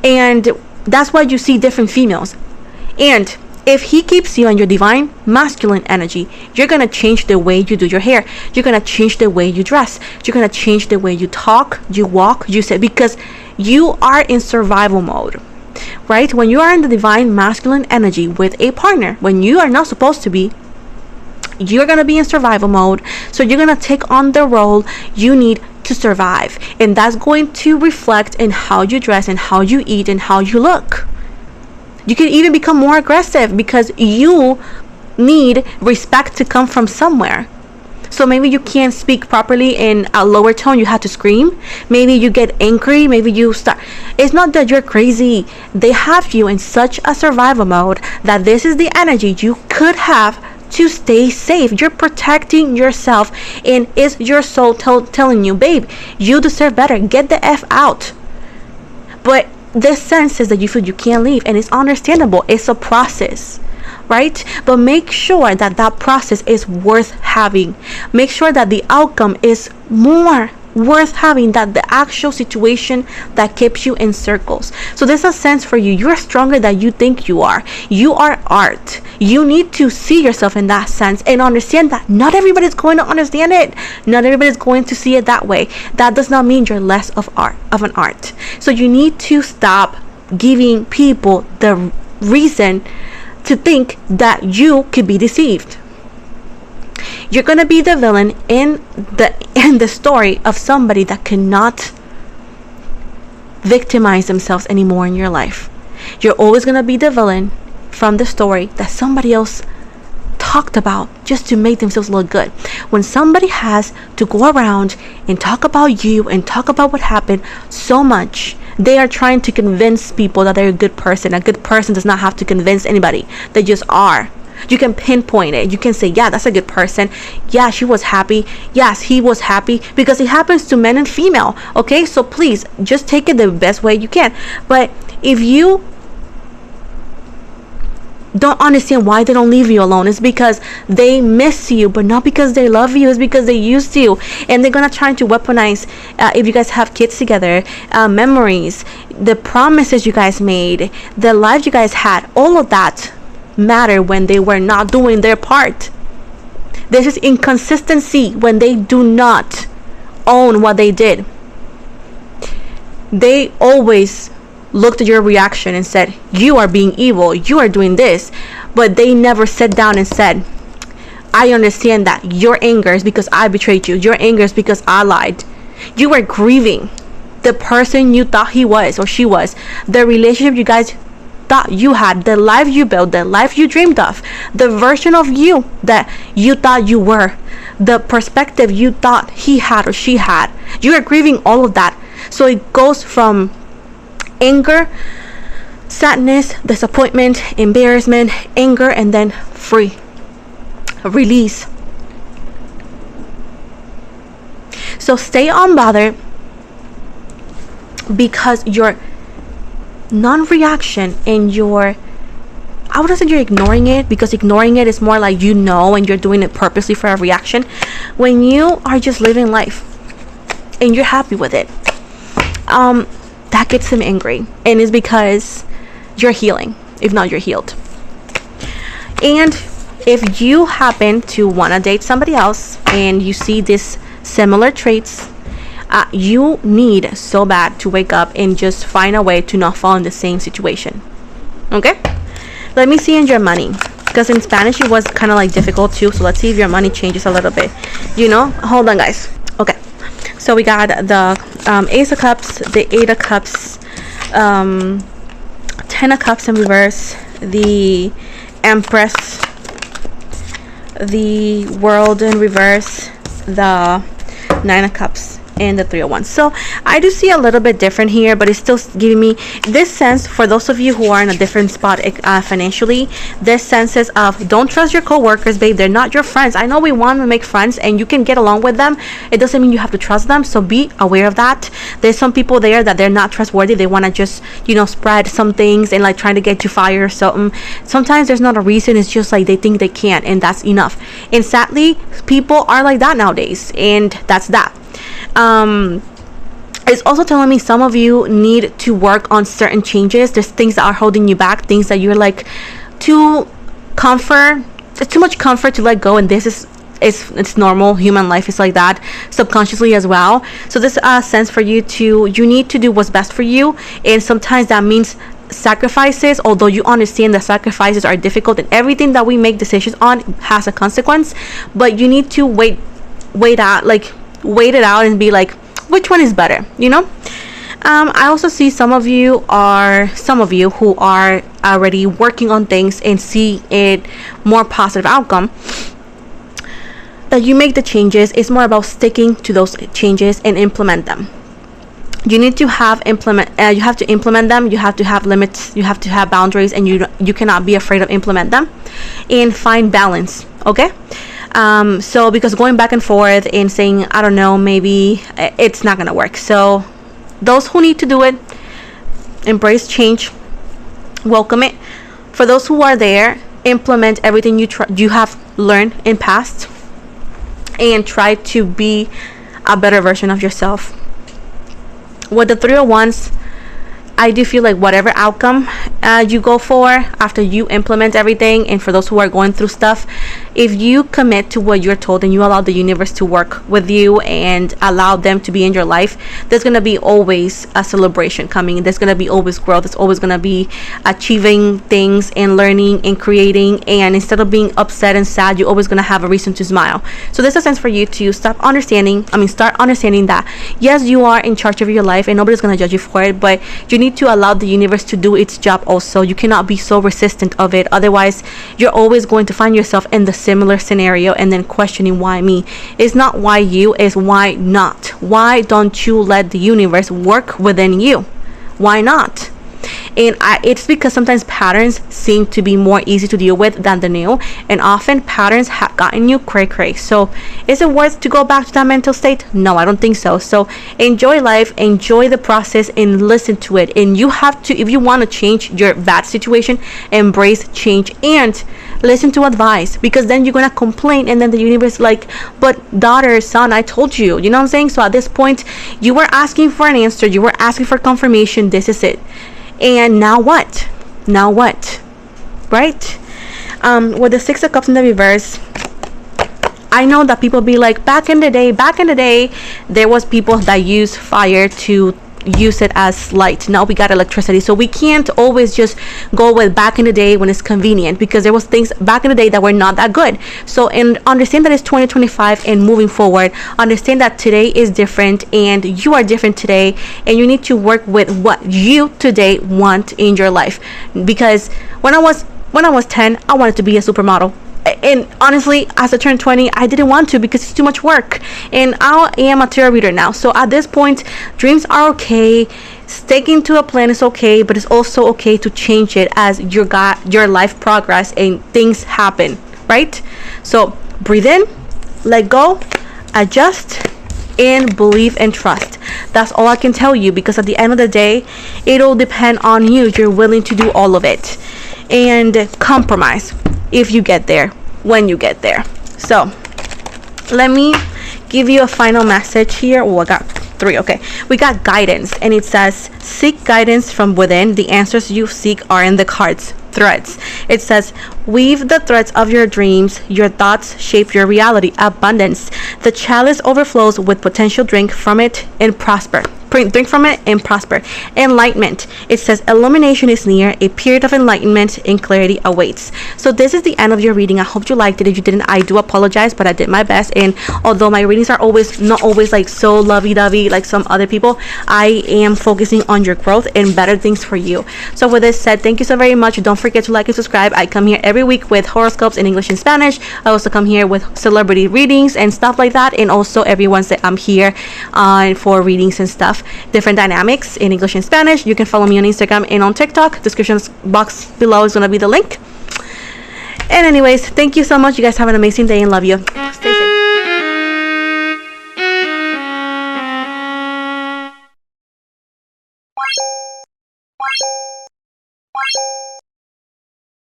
And that's why you see different females. And if he keeps you in your divine masculine energy, you're going to change the way you do your hair. You're going to change the way you dress. You're going to change the way you talk, you walk, you say, because you are in survival mode, right? When you are in the divine masculine energy with a partner, when you are not supposed to be, you're going to be in survival mode. So you're going to take on the role you need to survive. And that's going to reflect in how you dress and how you eat and how you look. You can even become more aggressive because you need respect to come from somewhere. So maybe you can't speak properly in a lower tone, you have to scream. Maybe you get angry, maybe you start. It's not that you're crazy. They have you in such a survival mode that this is the energy you could have to stay safe. You're protecting yourself, and it's your soul telling you, babe, you deserve better. Get the F out. But this sense is that you feel you can't leave, and it's understandable. It's a process, right? But make sure that that process is worth having. Make sure that the outcome is more worth having than the actual situation that keeps you in circles. So there's a sense for you. You're stronger than you think you are. You are art. You need to see yourself in that sense and understand that not everybody's going to understand it. Not everybody's going to see it that way. That does not mean you're less of an art. So you need to stop giving people the reason to think that you could be deceived. You're going to be the villain in the story of somebody that cannot victimize themselves anymore in your life. You're always going to be the villain from the story that somebody else talked about just to make themselves look good. When somebody has to go around and talk about you and talk about what happened so much, they are trying to convince people that they're a good person. A good person does not have to convince anybody. They just are. You can pinpoint it. You can say, yeah, that's a good person. Yeah, she was happy. Yes, he was happy, because it happens to men and female. Okay, so please just take it the best way you can. But if you don't understand why they don't leave you alone, it's because they miss you, but not because they love you. It's because they used you, and they're gonna try to weaponize if you guys have kids together, memories, the promises you guys made, the life you guys had. All of that matter when they were not doing their part. This is inconsistency when they do not own what they did. They always looked at your reaction and said, you are being evil, you are doing this, but they never sat down and said, I understand that your anger is because I betrayed you, your anger is because I lied. You were grieving the person you thought he was or she was, the relationship you guys thought you had, the life you built, the life you dreamed of, the version of you that you thought you were, the perspective you thought he had or she had. You are grieving all of that. So it goes from anger, sadness, disappointment, embarrassment, anger, and then free, release. So stay unbothered, because your non-reaction and I wouldn't say you're ignoring it, because ignoring it is more like you know and you're doing it purposely for a reaction. When you are just living life and you're happy with it, that gets them angry, and it's because you're healing, if not you're healed. And if you happen to want to date somebody else and you see these similar traits, you need so bad to wake up and just find a way to not fall in the same situation. Okay, let me see in your money, because in Spanish it was kind of like difficult too. So let's see if your money changes a little bit, hold on, guys. Okay, so we got the Ace of Cups, the Eight of Cups, Ten of Cups in reverse, the Empress, the World in reverse, the Nine of Cups, and the Three of Wands. So I do see a little bit different here, but it's still giving me this sense, for those of you who are in a different spot financially, this senses of don't trust your co-workers, babe. They're not your friends. I know we want to make friends and you can get along with them. It doesn't mean you have to trust them, so be aware of that. There's some people there that they're not trustworthy. They want to just spread some things and like trying to get you fired or something. Sometimes there's not a reason. It's just like they think they can't, and that's enough. And sadly, people are like that nowadays, and that's that. It's also telling me some of you need to work on certain changes. There's things that are holding you back, things that you're like too comfort. It's too much comfort to let go, and this is it's normal. Human life is like that, subconsciously as well. So this sense for you need to do what's best for you, and sometimes that means sacrifices. Although you understand that sacrifices are difficult, and everything that we make decisions on has a consequence, but you need to wait it out and be like, which one is better, you know? I also see some of you who are already working on things and see it more positive outcome. That you make the changes, it's more about sticking to those changes and implement them. You need to you have to implement them. You have to have limits, you have to have boundaries, and you cannot be afraid of implement them, and find balance. Okay. So because going back and forth and saying, I don't know, maybe it's not gonna work. So those who need to do it, embrace change, welcome it. For those who are there, implement everything you have learned in past, and try to be a better version of yourself. With the 3 of Wands, I do feel like whatever outcome you go for after you implement everything, and for those who are going through stuff, if you commit to what you're told and you allow the universe to work with you and allow them to be in your life, there's going to be always a celebration coming. There's going to be always growth. There's always going to be achieving things and learning and creating, and instead of being upset and sad, you're always going to have a reason to smile. So there's a sense for you to start understanding that yes, you are in charge of your life and nobody's going to judge you for it, but you need to allow the universe to do its job also. You cannot be so resistant of it, otherwise you're always going to find yourself in the similar scenario and then questioning, why me? It's not why you, it's why not. Why don't you let the universe work within you? Why not? And it's because sometimes patterns seem to be more easy to deal with than the new, and often patterns have gotten you cray. So is it worth to go back to that mental state? No, I don't think so. So enjoy life, enjoy the process, and listen to it. And you have to, if you want to change your bad situation, embrace change and listen to advice, because then you're gonna complain, and then the universe like, but daughter, son, I told you, you know what I'm saying? So at this point, you were asking for an answer, you were asking for confirmation, this is it. And now what? Right? With the 6 of Cups in the reverse, I know that people be like, back in the day, there was people that used fire to use it as light. Now we got electricity, so we can't always just go with back in the day when it's convenient, because there was things back in the day that were not that good. So, and understand that it's 2025 and moving forward, understand that today is different and you are different today, and you need to work with what you today want in your life. Because when I was 10, I wanted to be a supermodel, and honestly, as I turned 20, I didn't want to, because it's too much work, and I am a tarot reader now. So at this point, dreams are okay, sticking to a plan is okay, but it's also okay to change it as your life progress and things happen, right? So breathe in, let go, adjust, and believe and trust. That's all I can tell you, because at the end of the day, it'll depend on you. You're willing to do all of it, and compromise if you get there, when you get there. So let me give you a final message here. Oh, I got 3. Okay, we got guidance, and it says, seek guidance from within. The answers you seek are in the cards. Threads. It says, weave the threads of your dreams. Your thoughts shape your reality. Abundance. The chalice overflows with potential. Drink from it and prosper. Drink from it and prosper. Enlightenment. It says, illumination is near. A period of enlightenment and clarity awaits. So this is the end of your reading. I hope you liked it. If you didn't, I do apologize, but I did my best. And although my readings are not always like so lovey-dovey like some other people, I am focusing on your growth and better things for you. So with this said, thank you so very much. Don't forget to like and subscribe. I come here every week with horoscopes in English and Spanish. I also come here with celebrity readings and stuff like that. And also every Wednesday I'm here for readings and stuff, different dynamics in English and Spanish. You can follow me on Instagram and on TikTok. Description box below is going to be the link. And anyways, thank you so much. You guys have an amazing day and love you.